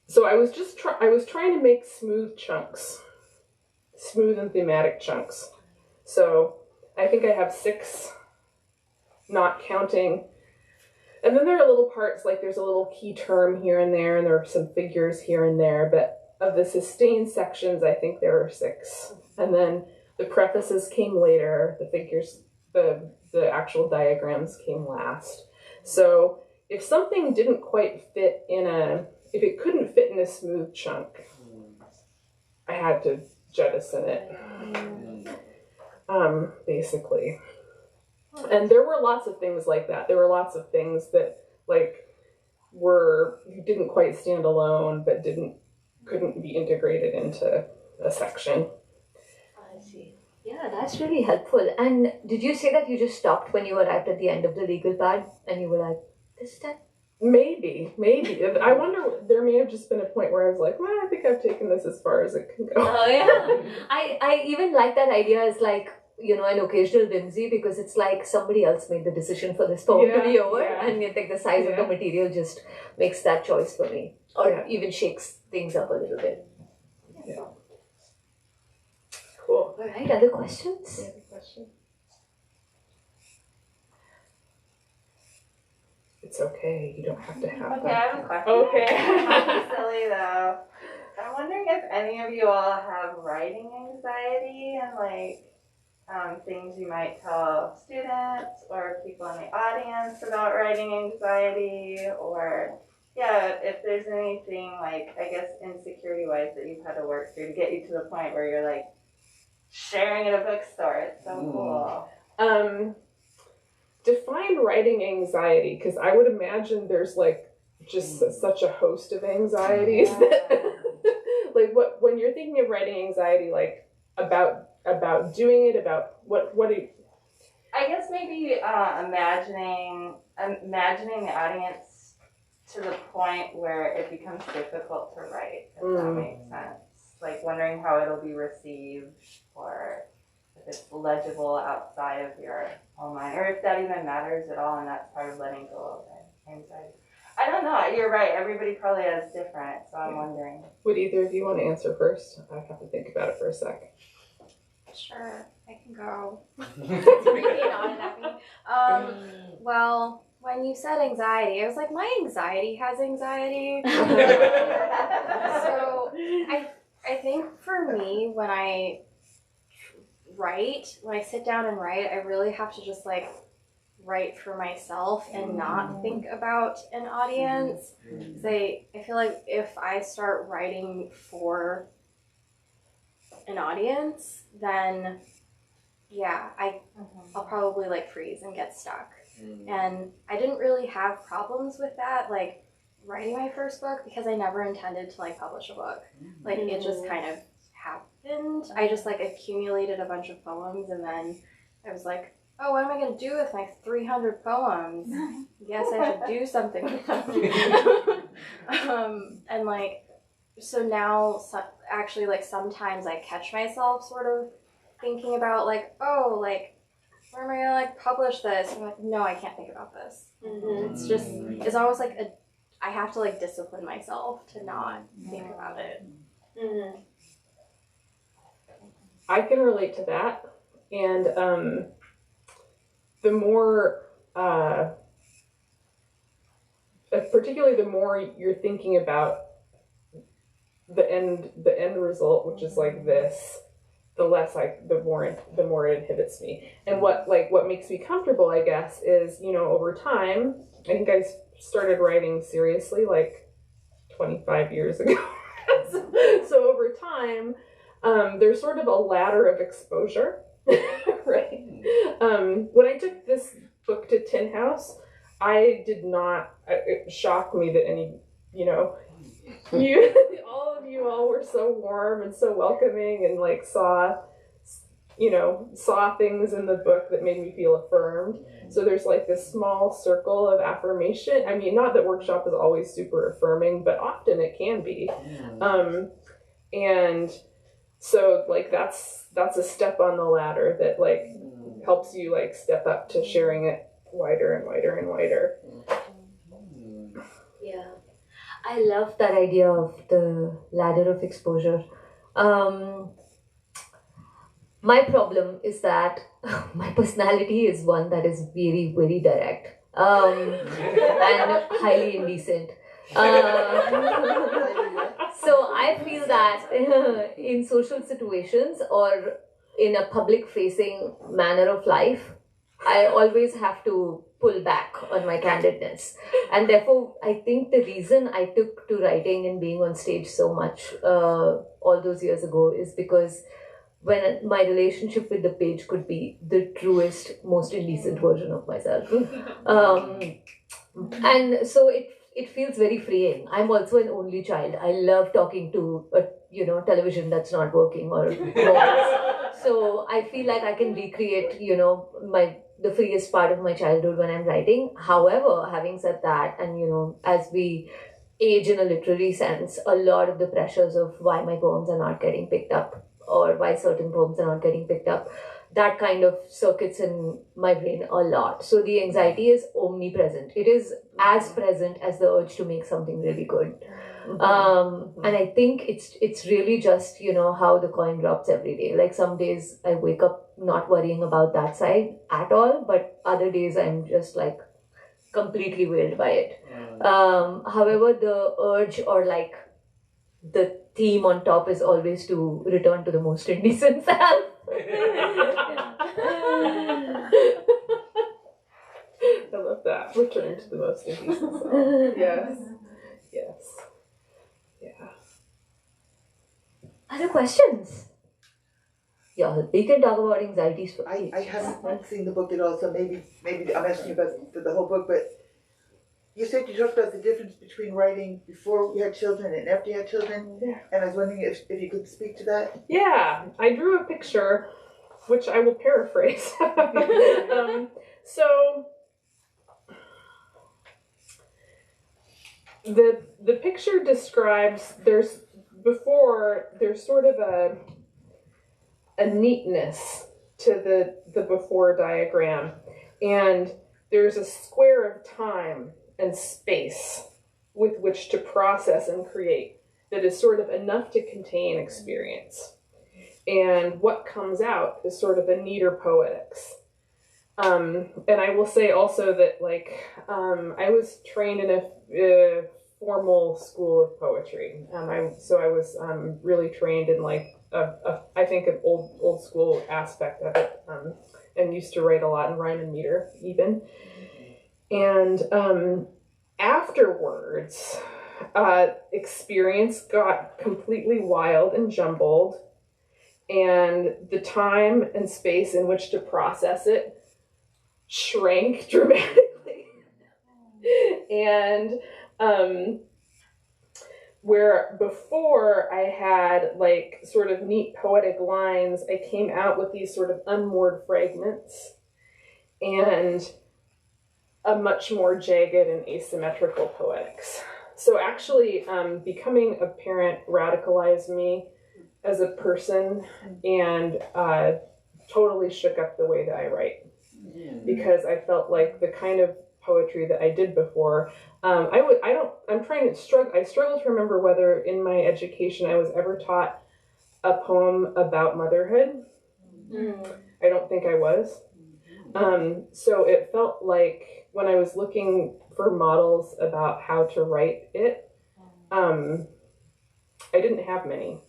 So I was trying to make smooth chunks, smooth and thematic chunks. So I think I have 6, not counting. And then there are little parts, there's a little key term here and there are some figures here and there, but of the sustained sections, I think there are 6. And then the prefaces came later, the figures, the actual diagrams came last. So if something didn't quite fit if it couldn't fit in a smooth chunk, I had to jettison it. Basically. And there were lots of things like that. There were lots of things that like didn't quite stand alone, but couldn't be integrated into a section. I see. Yeah, that's really helpful. And did you say that you just stopped when you arrived at the end of the legal pad and you were like, this is it? Maybe. I wonder, there may have just been a point where I was like, well, I think I've taken this as far as it can go. Oh, yeah. I even like that idea as like, you know, an occasional whimsy, because it's like somebody else made the decision for this poem to be over, and I think the size of the material just makes that choice for me, or even shakes things up a little bit. Yeah. Cool. All right, other questions? Any other questions? It's okay. You don't have to have Okay, I have a question. Okay. Not silly though. I'm wondering if any of you all have writing anxiety and like things you might tell students or people in the audience about writing anxiety, or if there's anything like, I guess, insecurity wise that you've had to work through to get you to the point where you're like sharing at a bookstore. It's so cool. Define writing anxiety, because I would imagine there's like just such a host of anxieties that like when you're thinking of writing anxiety, like about doing it, about what do you... I guess maybe imagining the audience to the point where it becomes difficult to write, if that makes sense. Like wondering how it'll be received, or if it's legible outside of your own mind, or if that even matters at all, and that's part of letting go of anxiety. I don't know. You're right. Everybody probably has different, so I'm wondering. Would either of you want to answer first? I have to think about it for a sec. Sure, I can go. Preeti nodded at me. Well, when you said anxiety, I was like, my anxiety has anxiety. So I think for me, when I sit down and write, I really have to just like write for myself and not think about an audience. I feel like if I start writing for an audience, then I'll probably like freeze and get stuck. And I didn't really have problems with that, like writing my first book, because I never intended to like publish a book. Like it just kind of happened. I just like accumulated a bunch of poems, and then I was like, oh, what am I going to do with my 300 poems? Yes, I should do something with them. And like, so now actually like sometimes I catch myself sort of thinking about like, oh, like, where am I going to like publish this? And I'm like, no, I can't think about this. It's just, it's almost like I have to like discipline myself to not think about it. I can relate to that. And the more, particularly the more you're thinking about the end result, which is like this, the more it inhibits me. And what makes me comfortable, I guess, is, you know, over time, I think I started writing seriously like 25 years ago. So over time, there's sort of a ladder of exposure, right? When I took this book to Tin House, it shocked me that all were so warm and so welcoming, and like saw things in the book that made me feel affirmed. So there's like this small circle of affirmation. I mean, not that workshop is always super affirming, but often it can be. And so like that's a step on the ladder that like helps you like step up to sharing it wider and wider and wider. Yeah, I love that idea of the ladder of exposure. My problem is that my personality is one that is very, very direct and highly indecent. So I feel that in social situations or in a public facing manner of life, I always have to pull back on my candidness. And therefore, I think the reason I took to writing and being on stage so much all those years ago is because when my relationship with the page could be the truest, most indecent version of myself. And so it feels very freeing. I'm also an only child. I love talking to a television that's not working or walls. So I feel like I can recreate the freest part of my childhood when I'm writing. However, having said that, and as we age in a literary sense, a lot of the pressures of why my poems are not getting picked up or why certain poems are not getting picked up, that kind of circuits in my brain a lot. So the anxiety is omnipresent. It is as present as the urge to make something really good. And I think it's really just, how the coin drops every day. Like some days I wake up not worrying about that side at all, but other days I'm just like completely whaled by it. However, the urge or like the theme on top is always to return to the most indecent self. I love that. Return to the most indecent self. Yes. Yes. Yeah. Other questions? Yeah, we can talk about anxieties for I haven't seen the book at all, so maybe I'm asking you about for the whole book, but you said you talked about the difference between writing before you had children and after you had children, and I was wondering if you could speak to that. Yeah, I drew a picture, which I will paraphrase. So the picture describes there's sort of a neatness to the before diagram, and there's a square of time and space with which to process and create that is sort of enough to contain experience. And what comes out is sort of a neater poetics. And I will say also that I was trained in a formal school of poetry. I was really trained in I think an old school aspect of it, and used to write a lot in rhyme and meter even. And afterwards, experience got completely wild and jumbled, and the time and space in which to process it shrank dramatically. And where before I had sort of neat poetic lines, I came out with these sort of unmoored fragments and a much more jagged and asymmetrical poetics. So actually, becoming a parent radicalized me as a person and totally shook up the way that I write, because I felt like the kind of poetry that I did before, I struggle to remember whether in my education I was ever taught a poem about motherhood. I don't think I was. So it felt like when I was looking for models about how to write it, I didn't have many.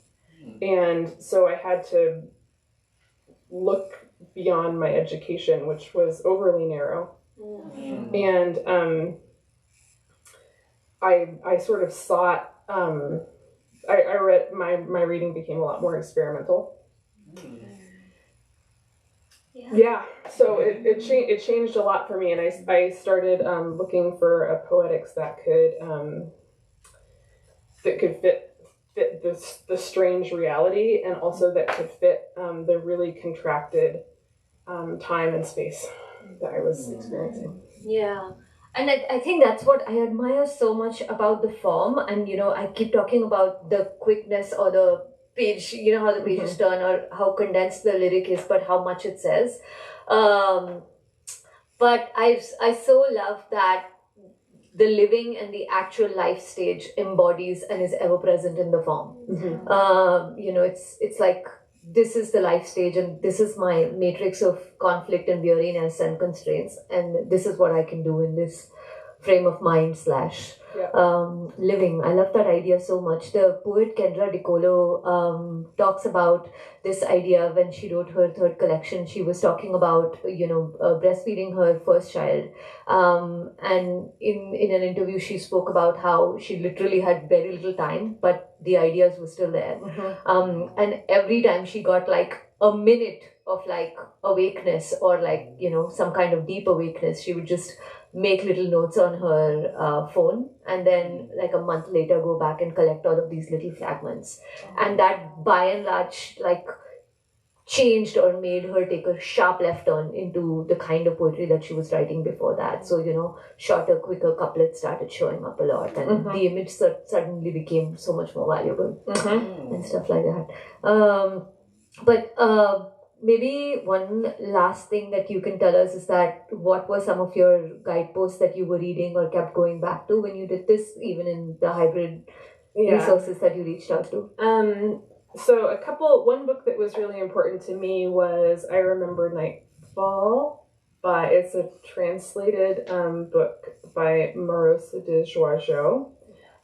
And so I had to look beyond my education, which was overly narrow. And I sort of sought, I read, my reading became a lot more experimental. Yeah, so it changed a lot for me, and I started looking for a poetics that could fit the strange reality, and also that could fit the really contracted time and space that I was experiencing. Yeah. And I think that's what I admire so much about the form. And, I keep talking about the quickness or the page, how the pages turn or how condensed the lyric is, but how much it says. But I so love that the living and the actual life stage embodies and is ever present in the form. It's like, this is the life stage and this is my matrix of conflict and weariness and constraints, and this is what I can do in this frame of mind / living. I love that idea so much. The poet Kendra DiColo talks about this idea when she wrote her third collection. She was talking about, breastfeeding her first child. And in an interview, she spoke about how she literally had very little time, but the ideas were still there. And every time she got like a minute of like awakeness or like, some kind of deep awakeness, she would just make little notes on her phone, and then like a month later go back and collect all of these little fragments. And that by and large like changed or made her take a sharp left turn into the kind of poetry that she was writing before that. So, shorter, quicker couplets started showing up a lot, and the image suddenly became so much more valuable and stuff like that. But maybe one last thing that you can tell us is that what were some of your guideposts that you were reading or kept going back to when you did this, even in the hybrid resources that you reached out to? So one book that was really important to me was I Remember Nightfall. It's a translated book by Marosa de Joajo,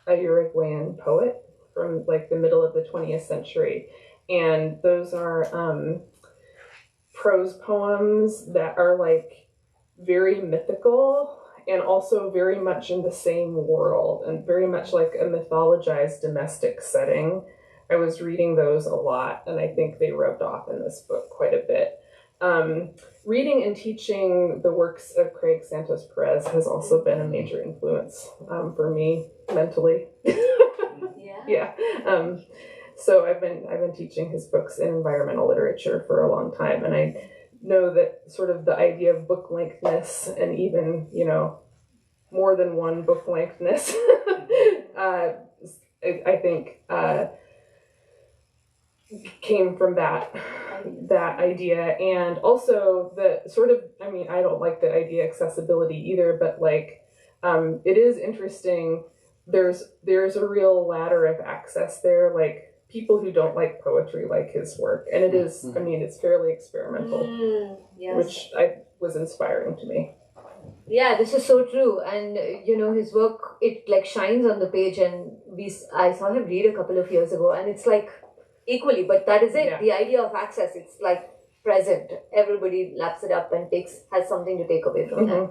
a Uruguayan poet from like the middle of the 20th century. And those are prose poems that are like very mythical and also very much in the same world and very much like a mythologized domestic setting. I was reading those a lot, and I think they rubbed off in this book quite a bit. Reading and teaching the works of Craig Santos Perez has also been a major influence for me mentally. Yeah. So I've been teaching his books in environmental literature for a long time, and I know that sort of the idea of book lengthness and even, more than one book lengthness, I think came from that idea. And also the sort of, I don't like the idea accessibility either, but like it is interesting. There's a real ladder of access there, like people who don't like poetry like his work, and it is it's fairly experimental, which was inspiring to me. Yeah, this is so true. And his work, it like shines on the page, and I saw him read a couple of years ago, and it's like equally, but that is it. Yeah. The idea of access, it's like present. Everybody laps it up and has something to take away from that.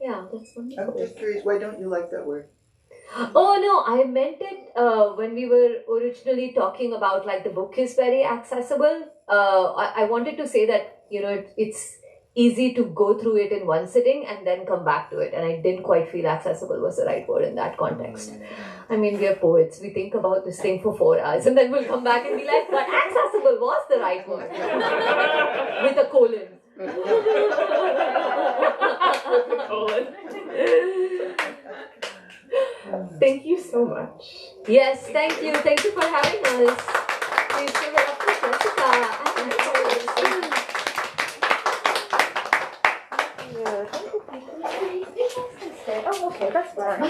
Yeah, that's wonderful. I'm just curious, why don't you like that word? Oh no, I meant it when we were originally talking about like the book is very accessible. I wanted to say that it's easy to go through it in one sitting and then come back to it, and I didn't quite feel accessible was the right word in that context. We are poets. We think about this thing for 4 hours and then we'll come back and be like, but accessible was the right word with a colon. With a colon. Thank you so much. Yes, thank you. Thank you for having us. Please give it up for Jessica. Oh, okay, that's fine.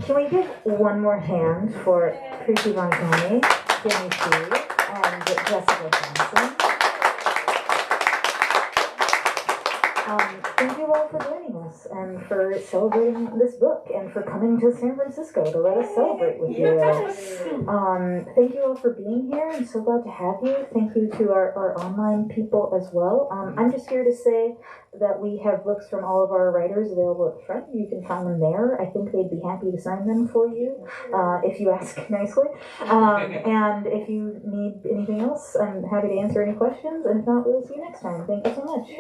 Can we give one more hand for Preeti Vangani, Jimmy T, and Jessica Johnson? Thank you all for joining us and for celebrating this book and for coming to San Francisco to let us celebrate with you. Thank you all for being here. I'm so glad to have you. Thank you to our online people as well. I'm just here to say that we have books from all of our writers available at the front. You can find them there. I think they'd be happy to sign them for you if you ask nicely. And if you need anything else, I'm happy to answer any questions. And if not, we'll see you next time. Thank you so much.